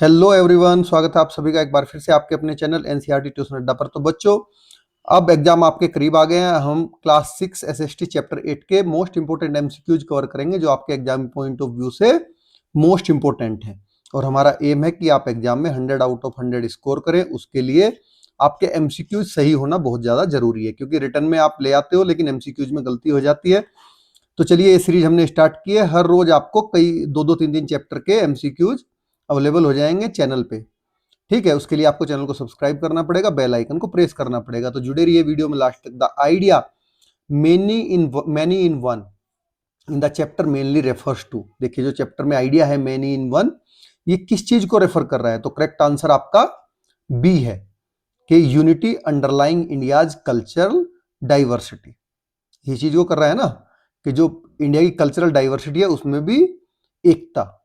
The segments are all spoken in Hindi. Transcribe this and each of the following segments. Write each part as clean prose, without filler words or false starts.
हेलो एवरीवन, स्वागत है आप सभी का एक बार फिर से आपके अपने चैनल एनसीईआरटी ट्यूशन अड्डा पर। तो बच्चों, अब एग्जाम आपके करीब आ गए हैं। हम क्लास 6 एसएसटी चैप्टर 8 के मोस्ट इंपोर्टेंट एमसीक्यूज कवर करेंगे जो आपके एग्जाम पॉइंट ऑफ व्यू से मोस्ट इंपोर्टेंट है। और हमारा एम है कि आप एग्जाम में 100 आउट ऑफ 100 स्कोर करें। उसके लिए आपके एमसीक्यूज सही होना बहुत ज्यादा जरूरी है, क्योंकि रिटर्न में आप ले आते हो लेकिन एमसीक्यूज में गलती हो जाती है। तो चलिए, ये सीरीज हमने स्टार्ट की है। हर रोज आपको कई दो तीन तीन चैप्टर के एमसीक्यूज अवेलेबल हो जाएंगे चैनल पे। ठीक है, उसके लिए आपको चैनल को सब्सक्राइब करना पड़ेगा, बेल आइकन को प्रेस करना पड़ेगा। तो जुड़े रहिए वीडियो में लास्ट तक। The idea many in one in the chapter mainly refers to. देखिए, जो चैप्टर में आइडिया है मैनी इन वन, ये किस चीज को रेफर कर रहा है? तो करेक्ट आंसर आपका बी है कि unity underlying India's cultural diversity. ये चीज को कर रहा है ना, कि जो इंडिया की कल्चरल डाइवर्सिटी है उसमें भी एकता,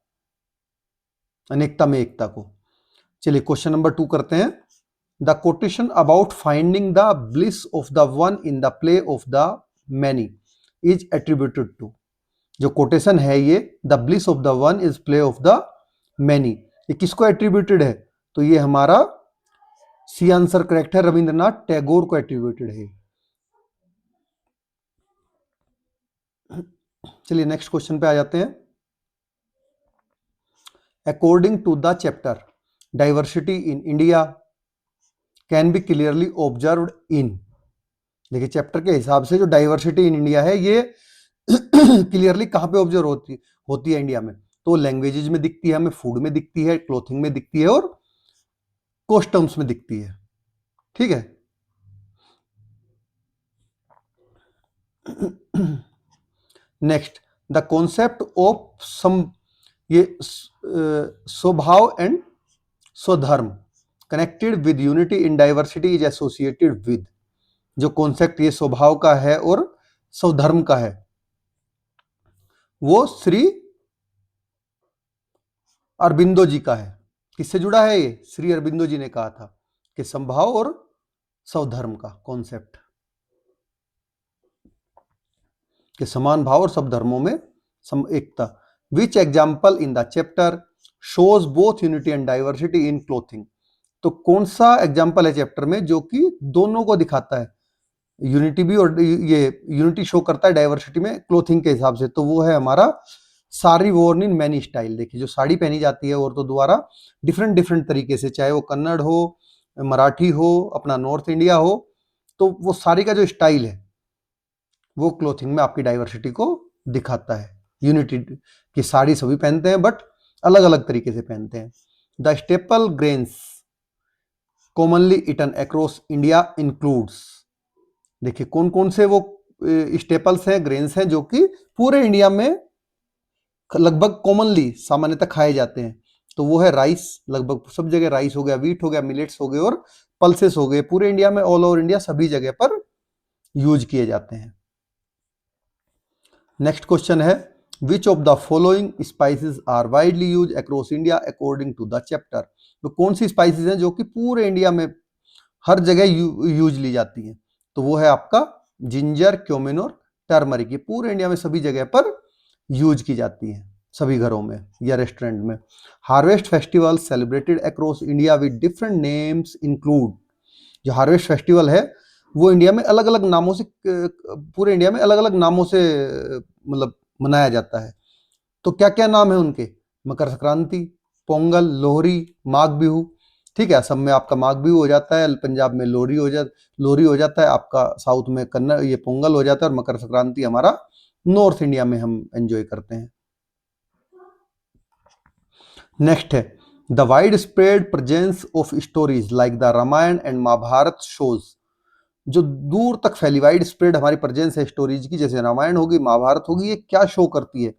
अनेकता में एकता को। चलिए, क्वेश्चन नंबर 2 करते हैं। The quotation about finding the bliss of the one in the play of the many is attributed to. जो कोटेशन है ये, the bliss of the one is play of the many, ये किसको एट्रीब्यूटेड है? तो ये हमारा सी आंसर करेक्ट है, रविंद्रनाथ टैगोर को एट्रीब्यूटेड है। चलिए, नेक्स्ट क्वेश्चन पे आ जाते हैं। According to the chapter diversity in India can be clearly observed in. देखिए, चैप्टर के हिसाब से जो डाइवर्सिटी इन इंडिया है ये क्लियरली कहां पे ऑब्जर्व होती है इंडिया में? तो लैंग्वेजेज में दिखती है, हमें फूड में दिखती है, क्लोथिंग में दिखती है और कॉस्ट्यूम्स में दिखती है। ठीक है। Next, the concept of some, ये स्वभाव एंड स्वधर्म connected with unity in diversity is associated with. जो कॉन्सेप्ट ये स्वभाव का है और स्वधर्म का है, वो श्री अरबिंदो जी का है। किससे जुड़ा है ये? श्री अरबिंदो जी ने कहा था कि समभाव और स्वधर्म का कॉन्सेप्ट, कि समान भाव और सब धर्मों में एकता। Which example in the chapter shows both unity and diversity in clothing. तो कौन सा एग्जाम्पल है चैप्टर में जो कि दोनों को दिखाता है? यूनिटी भी, और ये यूनिटी शो करता है डाइवर्सिटी में क्लोथिंग के हिसाब से। तो वो है हमारा sari worn in many style. देखिए, जो साड़ी पहनी जाती है औरतों द्वारा डिफरेंट डिफरेंट तरीके से, चाहे वो कन्नड़ हो, मराठी हो, अपना नॉर्थ इंडिया हो, तो वो साड़ी का जो स्टाइल है वो क्लोथिंग में आपकी डाइवर्सिटी को दिखाता है। यूनिटी की साड़ी सभी पहनते हैं बट अलग अलग तरीके से पहनते हैं। The staple grains commonly eaten across India includes. देखिए, कौन कौन से वो स्टेपल्स हैं, ग्रेन्स हैं जो कि पूरे इंडिया में लगभग कॉमनली सामान्यतः खाए जाते हैं। तो वो है राइस, लगभग सब जगह राइस हो गया, व्हीट हो गया, मिलेट्स हो गए और पल्सेस हो गए। पूरे इंडिया में, ऑल ओवर इंडिया, सभी जगह पर यूज किए जाते हैं। नेक्स्ट क्वेश्चन है, which of the following spices are widely use across India according to the chapter. तो कौन सी स्पाइसेस हैं जो कि पूरे इंडिया में हर जगह यूज ली जाती हैं? तो वो है आपका जिंजर, क्यूमिन और टर्मरिक। ये पूरे इंडिया में सभी जगह पर यूज की जाती है, सभी घरों में या रेस्टोरेंट में। Harvest festival celebrated across India with different names include. जो हार्वेस्ट फेस्टिवल है वो इंडिया में अलग अलग नामों से, पूरे इंडिया में अलग अलग नामों से मतलब मनाया जाता है। तो क्या क्या नाम है उनके? मकर संक्रांति, पोंगल, लोहरी, माघ बिहू। ठीक है, असम में आपका माघ बिहू हो जाता है, पंजाब में लोहरी हो जाता है, आपका साउथ में कन्नड़ ये पोंगल हो जाता है, और मकर संक्रांति हमारा नॉर्थ इंडिया में हम एंजॉय करते हैं। नेक्स्ट है, the wide spread presence of stories like the Ramayana and Mahabharata shows. जो दूर तक फैली वाइड स्प्रेड हमारी प्रेजेंस है स्टोरीज की, जैसे रामायण होगी, महाभारत होगी, ये क्या शो करती है?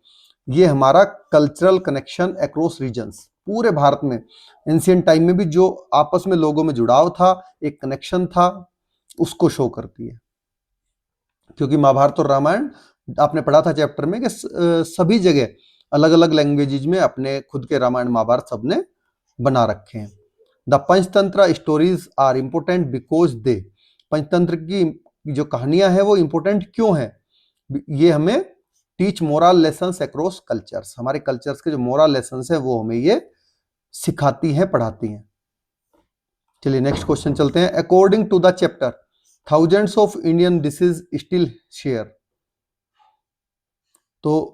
ये हमारा कल्चरल कनेक्शन अक्रॉस रीजन्स, पूरे भारत में एंशिएंट टाइम में भी जो आपस में लोगों में जुड़ाव था, एक कनेक्शन था, उसको शो करती है। क्योंकि महाभारत और रामायण आपने पढ़ा था चैप्टर में कि सभी जगह अलग अलग लैंग्वेजेज में अपने खुद के रामायण महाभारत सबने बना रखे हैं। The Panchatantra stories are important because they. Panchatantra की जो कहानियां हैं वो इंपोर्टेंट क्यों है? ये हमें teach moral lessons across cultures, हमारे कल्चर्स के जो मोरल लेसन्स हैं वो हमें ये सिखाती हैं, पढ़ाती हैं। चलिए नेक्स्ट क्वेश्चन चलते हैं। According to the chapter thousands of Indian dishes still share, तो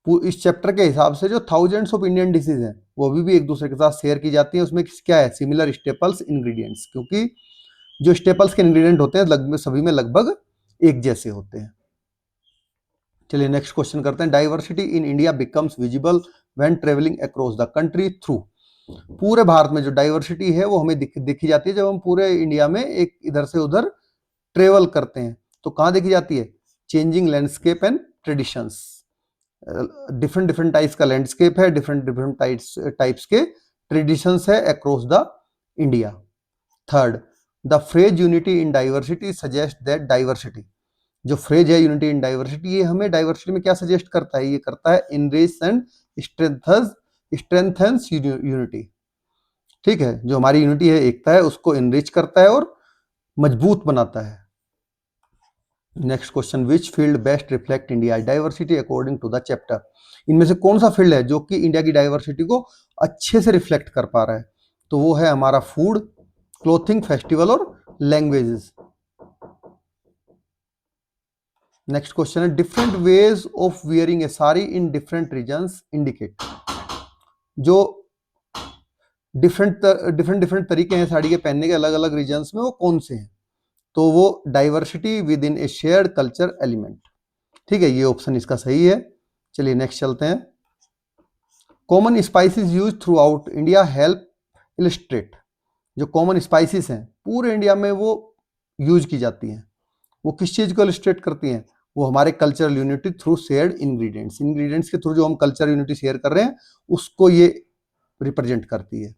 इस चैप्टर के हिसाब से जो थाउजेंड्स ऑफ इंडियन डिशेज हैं वो अभी भी एक दूसरे के साथ शेयर की जाती है। उसमें क्या है, सिमिलर स्टेपल्स इंग्रेडिएंट्स, क्योंकि जो स्टेपल्स के इंग्रेडिएंट होते हैं लगभग सभी में लगभग एक जैसे होते हैं। चलिए नेक्स्ट क्वेश्चन करते हैं। Diversity in India becomes visible when travelling across the country through, पूरे भारत में जो डाइवर्सिटी है वो हमें दिखी जाती है जब हम पूरे इंडिया में एक इधर से उधर ट्रेवल करते हैं। तो कहाँ देखी जाती है, changing landscape and traditions, different different types का लैंडस्केप है, डिफरेंट डिफरेंट टाइप्स के ट्रेडिशंस है across the India. Third, the phrase unity in diversity suggest that diversity, जो फ्रेज है यूनिटी इन डाइवर्सिटी, ये हमें डाइवर्सिटी में क्या सजेस्ट करता है, ये करता है इनरिच एंड स्ट्रेंथन्स यूनिटी। ठीक है, जो हमारी यूनिटी है, एकता है, उसको इनरिच करता है और मजबूत बनाता है। Next question, which field best reflect India diversity according to the chapter, इनमें से कौन सा फील्ड है जो कि इंडिया की डाइवर्सिटी को अच्छे से रिफ्लेक्ट कर पा रहा है, तो वो है हमारा फूड, क्लोथिंग, फेस्टिवल और लैंग्वेजेस। नेक्स्ट क्वेश्चन है, different ways of wearing a sari in different regions indicate, जो डिफरेंट डिफरेंट तरीके हैं साड़ी के पहनने के अलग अलग रीजन्स में, वो कौन से हैं, तो वो diversity with in A shared culture element. ठीक है, ये ऑप्शन इसका सही है। चलिए नेक्स्ट चलते हैं। Common spices use through out India help illustrate, जो कॉमन स्पाइसेस हैं पूरे इंडिया में वो यूज की जाती हैं, वो किस चीज को इलिस्ट्रेट करती हैं, वो हमारे cultural unity through shared ingredients, ingredients के थ्रू जो हम कल्चर यूनिटी शेयर कर रहे हैं उसको ये रिप्रेजेंट करती है।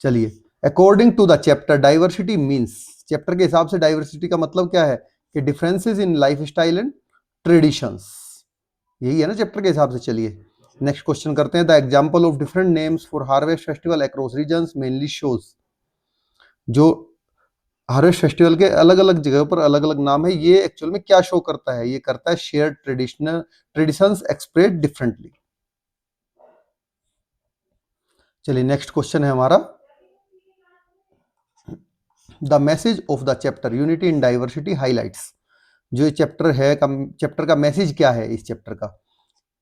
चलिए, according to the chapter diversity means, chapter के हिसाब से डाइवर्सिटी का मतलब क्या है कि differences in life style and traditions, यही है ना चैप्टर के हिसाब से। चलिए नेक्स्ट क्वेश्चन करते हैं। The example of different names for harvest festival across regions mainly shows, जो हार्वेस्ट फेस्टिवल के अलग अलग जगह पर अलग अलग नाम है, ये एक्चुअल में क्या शो करता है, ये करता है शेयर ट्रेडिशंस एक्सप्रेस डिफरेंटली। चलिए नेक्स्ट क्वेश्चन है हमारा, the message of the chapter unity in diversity highlights, जो ये चैप्टर है चैप्टर का मैसेज क्या है, इस चैप्टर का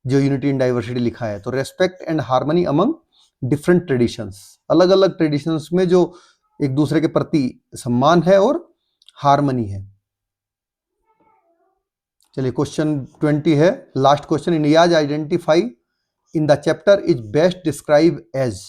जो यूनिटी इन डाइवर्सिटी लिखा है, तो respect and harmony among different traditions, अलग अलग ट्रेडिशंस में जो एक दूसरे के प्रति सम्मान है और हार्मनी है। चलिए क्वेश्चन 20 है, last question, India's identify in the chapter is best describe as,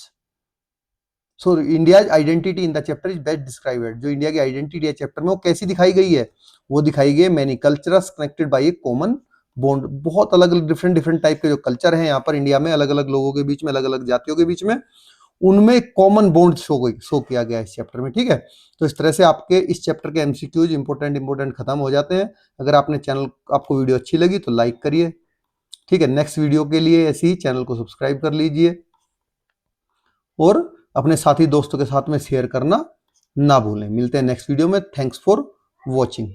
so India's identity in the chapter is best described, जो इंडिया की आइडेंटिटी है चैप्टर में वो कैसी दिखाई गई है, वो दिखाई गई है many cultures connected by A common bond, बहुत अलग अलग डिफरेंट डिफरेंट टाइप के जो कल्चर हैं यहाँ पर इंडिया में, अलग अलग लोगों के बीच में, अलग अलग जातियों के बीच में, उनमें कॉमन बॉन्ड शो किया गया है इस चैप्टर में। ठीक है, तो इस तरह से आपके इस चैप्टर के एमसीक्यूज इंपोर्टेंट खत्म हो जाते हैं। अगर आपको वीडियो अच्छी लगी तो लाइक करिए। ठीक है, नेक्स्ट वीडियो के लिए ऐसे ही चैनल को सब्सक्राइब कर लीजिए और अपने साथी दोस्तों के साथ में शेयर करना ना भूलें। मिलते हैं नेक्स्ट वीडियो में। Thanks for watching.